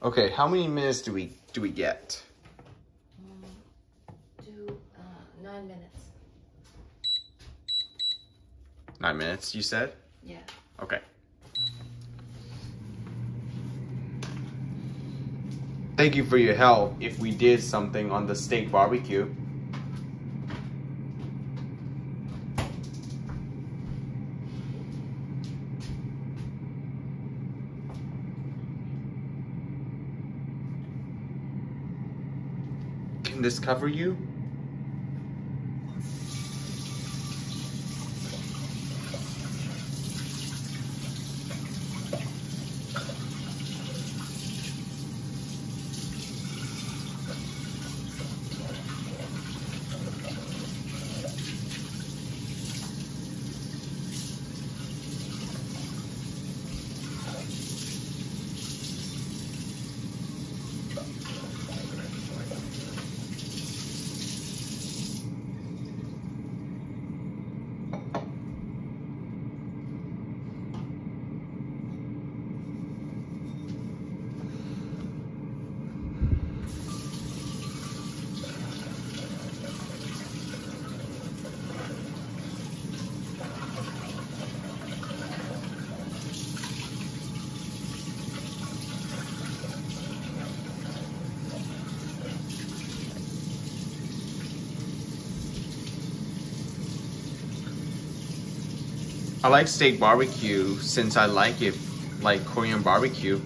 Okay, how many minutes do we get? 9 minutes. 9 minutes, you said? Yeah. Okay. Thank you for your help if we did something on the steak barbecue. Can this cover you? I like steak barbecue since I like it like Korean barbecue.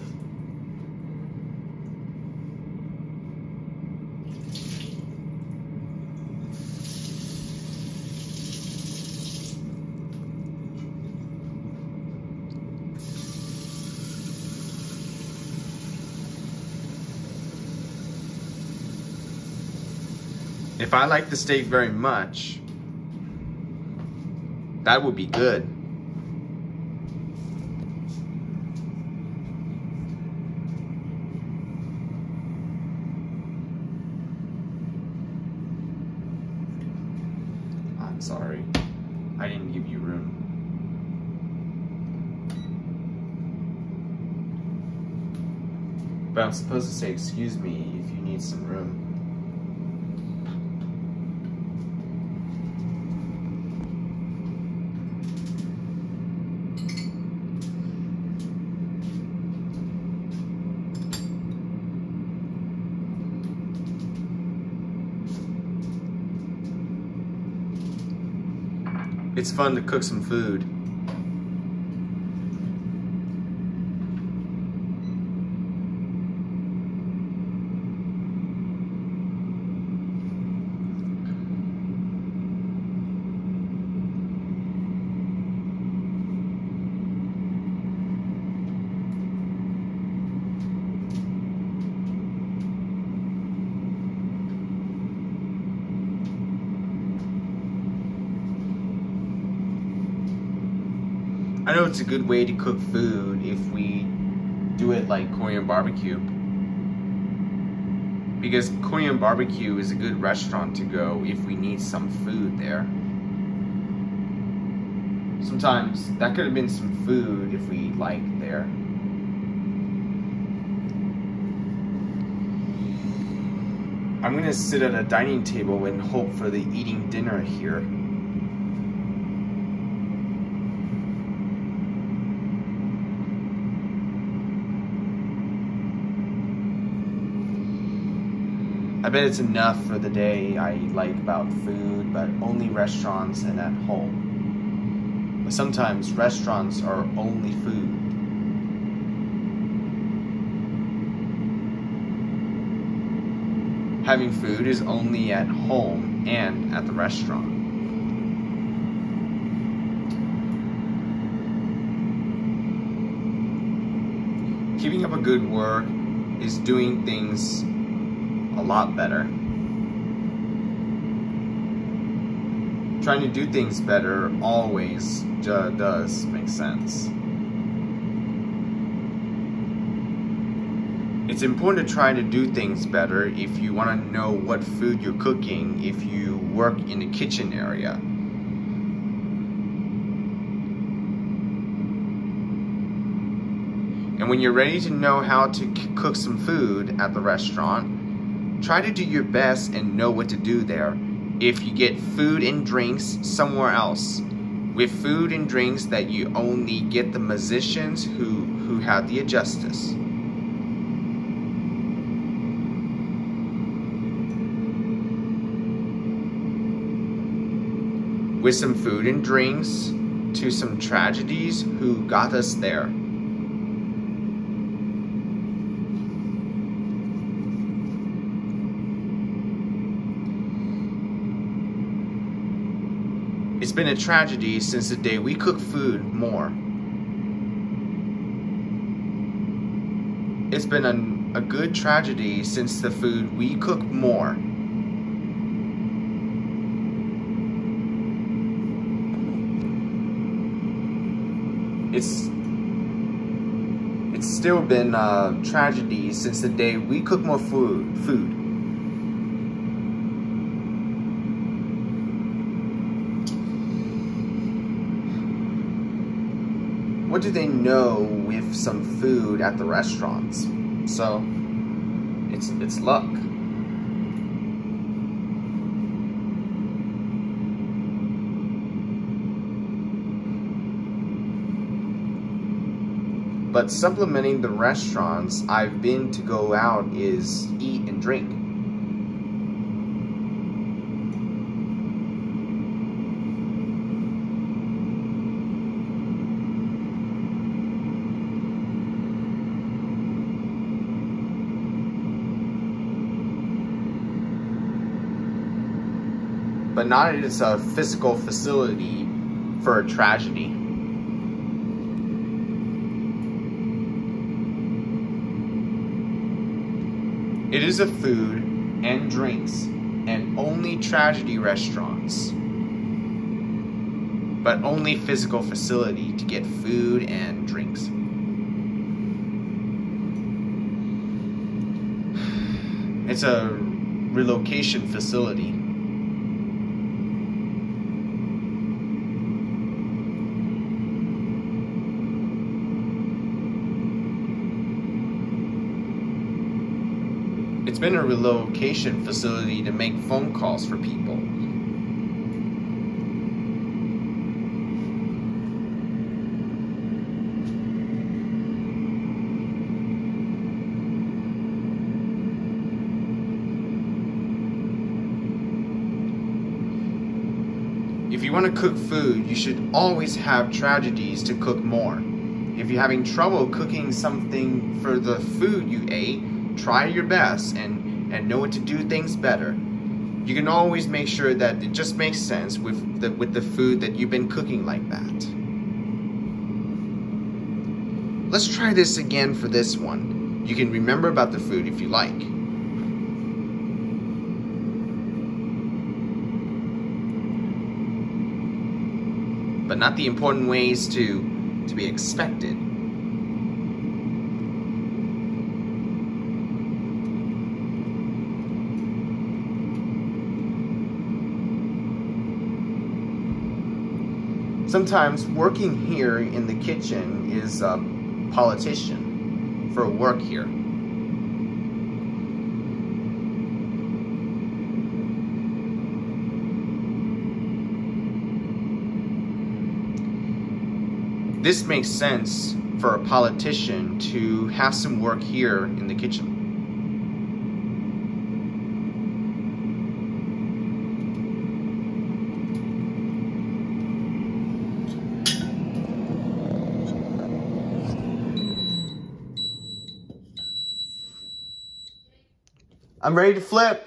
If I like the steak very much, that would be good. I'm sorry, I didn't give you room. But I'm supposed to say, excuse me, if you need some room. It's fun to cook some food. I know it's a good way to cook food if we do it like Korean barbecue. Because Korean barbecue is a good restaurant to go if we need some food there. Sometimes that could have been some food if we liked there. I'm gonna sit at a dining table and hope for the eating dinner here. I bet it's enough for the day I like about food, but only restaurants and at home. But sometimes restaurants are only food. Having food is only at home and at the restaurant. Keeping up a good work is doing things a lot better. Trying to do things better always does make sense. It's important to try to do things better if you want to know what food you're cooking if you work in the kitchen area. And when you're ready to know how to cook some food at the restaurant, try to do your best and know what to do there. If you get food and drinks somewhere else, with food and drinks that you only get the musicians who have the adjusters. With some food and drinks to some tragedies who got us there. It's been a tragedy since the day we cook food more. It's been a good tragedy since the food we cook more. It's still been a tragedy since the day we cook more food. What do they know with some food at the restaurants? So it's luck. But supplementing the restaurants I've been to go out is eat and drink. But not as a physical facility for a tragedy. It is a food and drinks and only tragedy restaurants, but only physical facility to get food and drinks. It's a relocation facility. It's been a relocation facility to make phone calls for people. If you want to cook food, you should always have tragedies to cook more. If you're having trouble cooking something for the food you ate, try your best and know what to do things better. You can always make sure that it just makes sense with the food that you've been cooking like that. Let's try this again for this one. You can remember about the food if you like. But not the important ways to be expected. Sometimes working here in the kitchen is a politician for work here. This makes sense for a politician to have some work here in the kitchen. I'm ready to flip.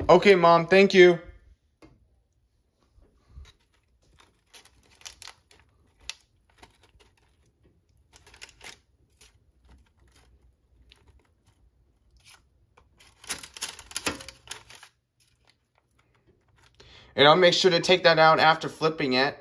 Okay, Mom, thank you. And I'll make sure to take that out after flipping it.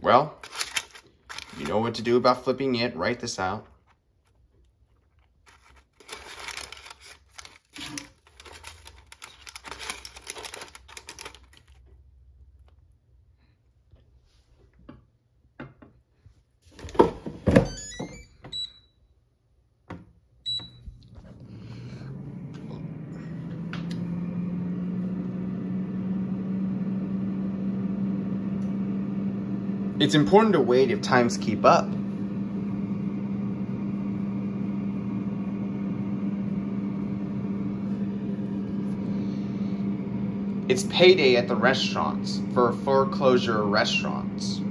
Well, you know what to do about flipping it. Write this out. It's important to wait if times keep up. It's payday at the restaurants for foreclosure restaurants.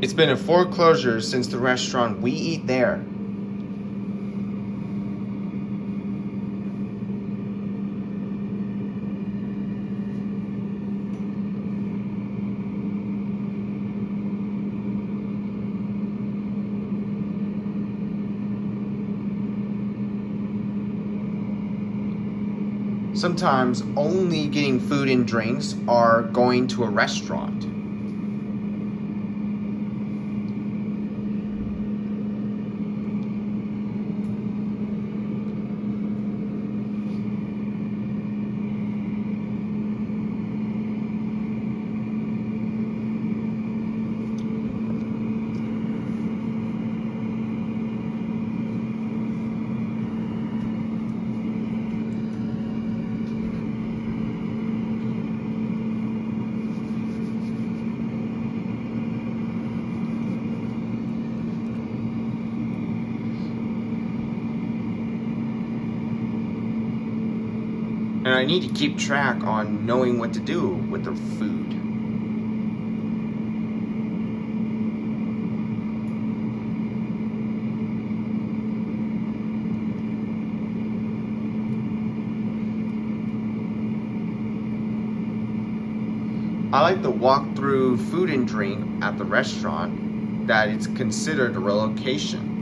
It's been a foreclosure since the restaurant we eat there. Sometimes only getting food and drinks are going to a restaurant. And I need to keep track on knowing what to do with the food. I like to walk through food and drink at the restaurant that it's considered a relocation.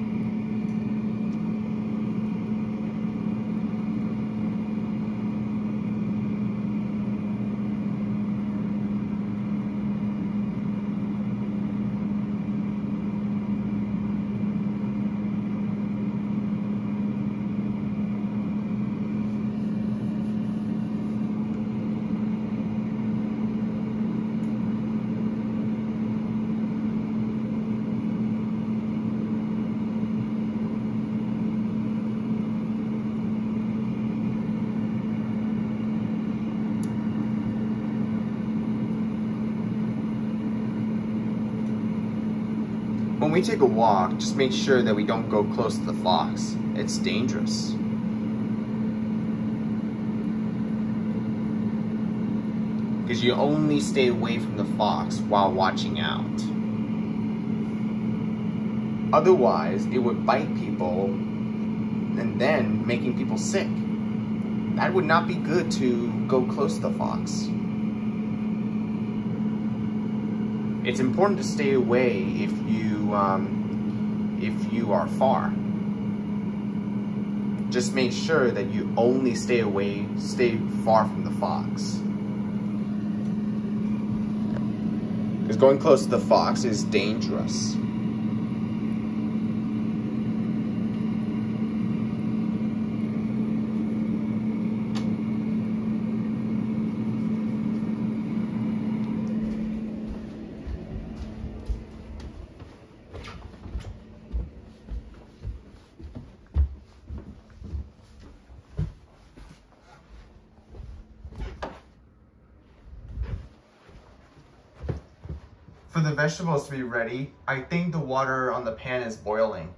When we take a walk, just make sure that we don't go close to the fox. It's dangerous. Because you only stay away from the fox while watching out. Otherwise, it would bite people and then making people sick. That would not be good to go close to the fox. It's important to stay away if you are far. Just make sure that you only stay far from the fox. Because going close to the fox is dangerous. For the vegetables to be ready, I think the water on the pan is boiling.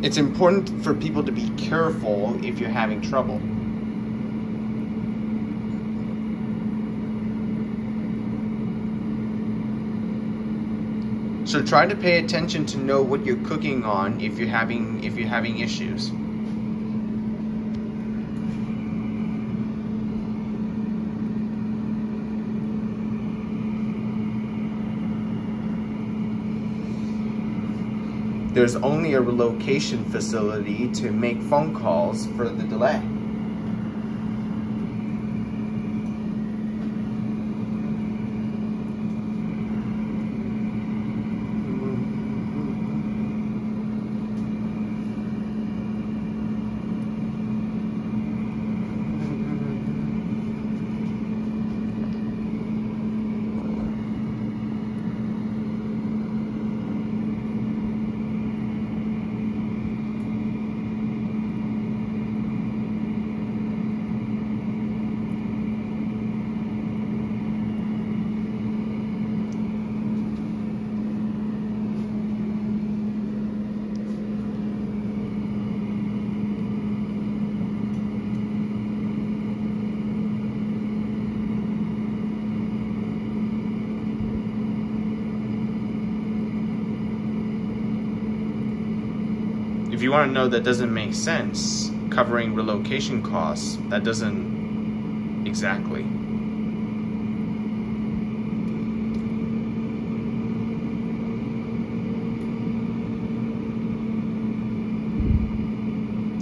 It's important for people to be careful if you're having trouble. So try to pay attention to know what you're cooking on if you're having issues. There's only a relocation facility to make phone calls for the delay. If you want to know that doesn't make sense, covering relocation costs, that doesn't exactly.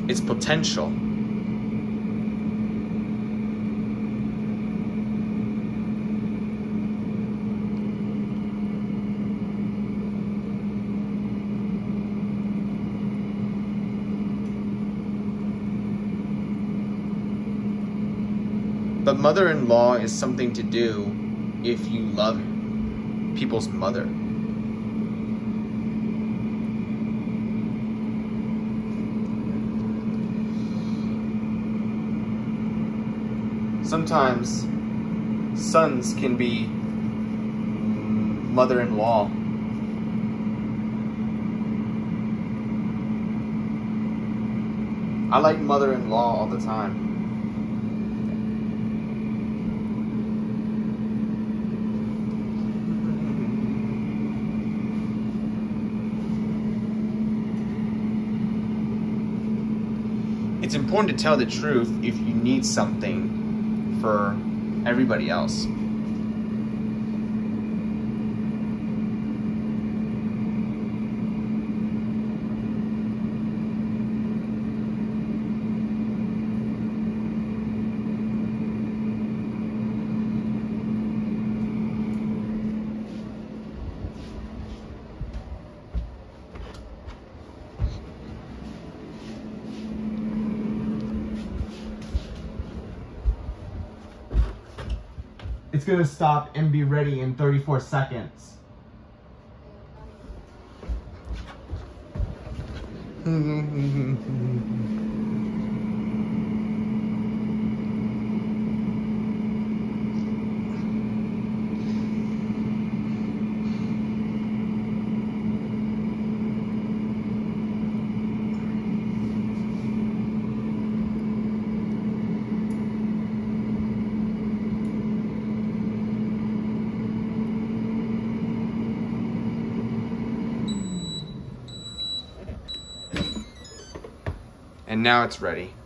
It's potential. But mother-in-law is something to do if you love people's mother. Sometimes sons can be mother-in-law. I like mother-in-law all the time. It's important to tell the truth if you need something for everybody else. It's gonna stop and be ready in 34 seconds. And now it's ready.